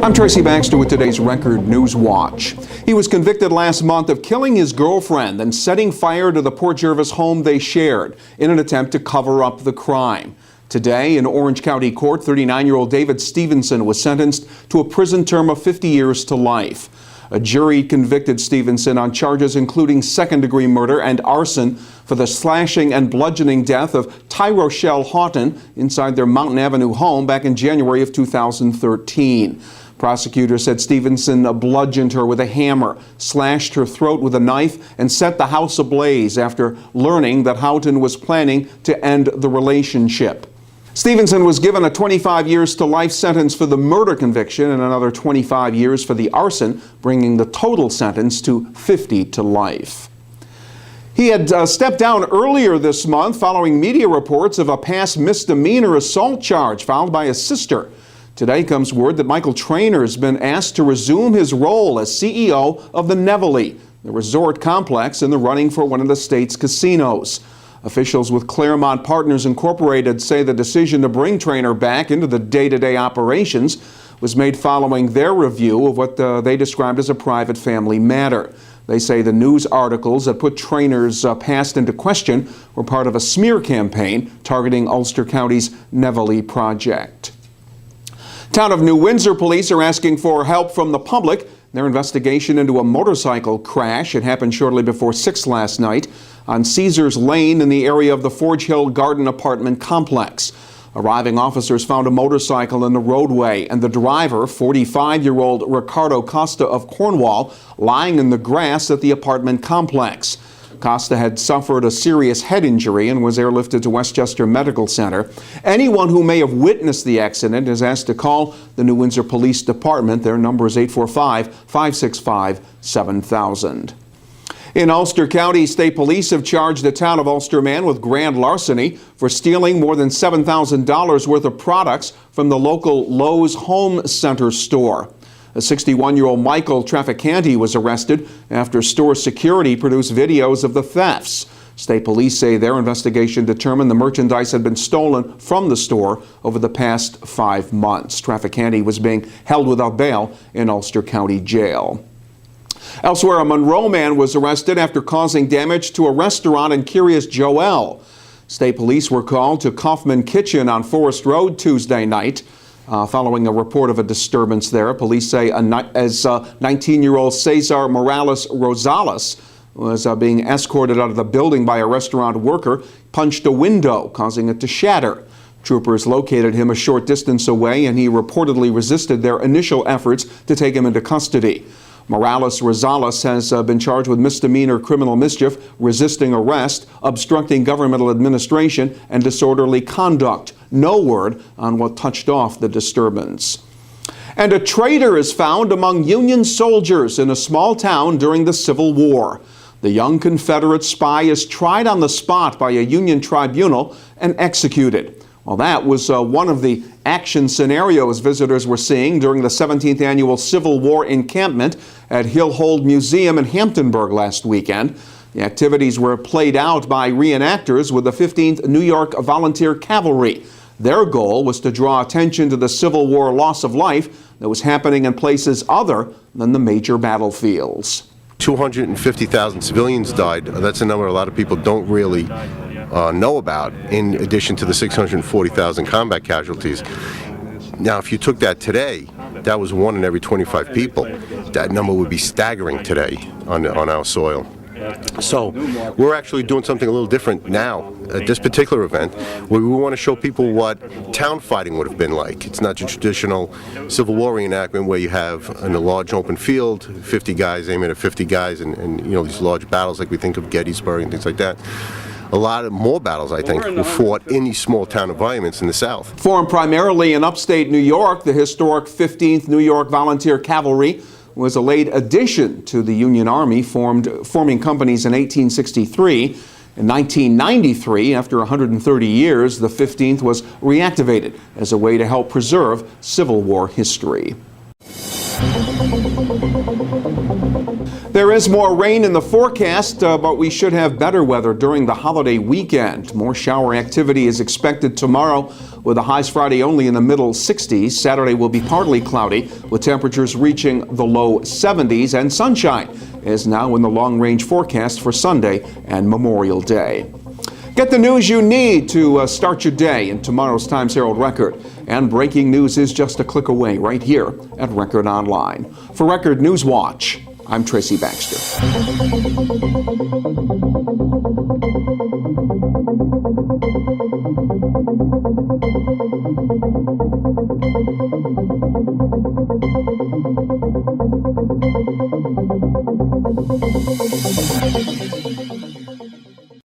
I'm Tracy Baxter with today's Record Newswatch. He was convicted last month of killing his girlfriend and setting fire to the Port Jervis home they shared in an attempt to cover up the crime. Today, in Orange County Court, 39-year-old David Stevenson was sentenced to a prison term of 50 years to life. A jury convicted Stevenson on charges including second-degree murder and arson for the slashing and bludgeoning death of Tyrochelle Haughton inside their Mountain Avenue home back in January of 2013. Prosecutors said Stevenson bludgeoned her with a hammer, slashed her throat with a knife, and set the house ablaze after learning that Haughton was planning to end the relationship. Stevenson was given a 25 years to life sentence for the murder conviction and another 25 years for the arson, bringing the total sentence to 50 to life. He had stepped down earlier this month following media reports of a past misdemeanor assault charge filed by his sister. Today comes word that Michael Treanor has been asked to resume his role as CEO of the Nevele, the resort complex in the running for one of the state's casinos. Officials with Claremont Partners Incorporated say the decision to bring Treanor back into the day-to-day operations was made following their review of what they described as a private family matter. They say the news articles that put Treanor's past into question were part of a smear campaign targeting Ulster County's Nevele project. Town of New Windsor police are asking for help from the public. Their investigation into a motorcycle crash. It happened shortly before 6 last night on Caesars Lane in the area of the Forge Hill Garden apartment complex. Arriving officers found a motorcycle in the roadway and the driver, 45-year-old Ricardo Costa of Cornwall, lying in the grass at the apartment complex. Costa had suffered a serious head injury and was airlifted to Westchester Medical Center. Anyone who may have witnessed the accident is asked to call the New Windsor Police Department. Their number is 845-565-7000. In Ulster County, state police have charged a town of Ulster man with grand larceny for stealing more than $7,000 worth of products from the local Lowe's Home Center store. A 61-year-old Michael Traficante was arrested after store security produced videos of the thefts. State police say their investigation determined the merchandise had been stolen from the store over the past 5 months. Traficante was being held without bail in Ulster County Jail. Elsewhere, a Monroe man was arrested after causing damage to a restaurant in Curious Joel. State police were called to Kaufman Kitchen on Forest Road Tuesday night. Following a report of a disturbance there, police say as 19-year-old Cesar Morales Rosales was being escorted out of the building by a restaurant worker, punched a window, causing it to shatter. Troopers located him a short distance away, and he reportedly resisted their initial efforts to take him into custody. Morales Rosales has been charged with misdemeanor criminal mischief, resisting arrest, obstructing governmental administration, and disorderly conduct. No word on what touched off the disturbance. And a traitor is found among Union soldiers in a small town during the Civil War. The young Confederate spy is tried on the spot by a Union tribunal and executed. Well, that was one of the action scenarios visitors were seeing during the 17th annual Civil War encampment at Hillhold Museum in Hamptonburg last weekend. The activities were played out by reenactors with the 15th New York Volunteer Cavalry. Their goal was to draw attention to the Civil War loss of life that was happening in places other than the major battlefields. 250,000 civilians died. That's a number a lot of people don't really know about, in addition to the 640,000 combat casualties. Now, if you took that today, that was 1 in every 25 people. That number would be staggering today on our soil. So we're actually doing something a little different now at this particular event, where we want to show people what town fighting would have been like. It's not your traditional Civil War reenactment where you have in a large open field 50 guys aiming at 50 guys and you know, these large battles like we think of Gettysburg and things like that. A lot of more battles, I think, were fought in these small town environments in the South. Formed primarily in upstate New York, the historic 15th New York Volunteer Cavalry was a late addition to the Union Army, forming companies in 1863. In 1993, after 130 years, the 15th was reactivated as a way to help preserve Civil War history. There is more rain in the forecast, but we should have better weather during the holiday weekend. More shower activity is expected tomorrow, with the highs Friday only in the middle 60s. Saturday will be partly cloudy, with temperatures reaching the low 70s, and sunshine is now in the long-range forecast for Sunday and Memorial Day. Get the news you need to start your day in tomorrow's Times-Herald Record. And breaking news is just a click away right here at Record Online. For Record Newswatch, I'm Tracy Baxter.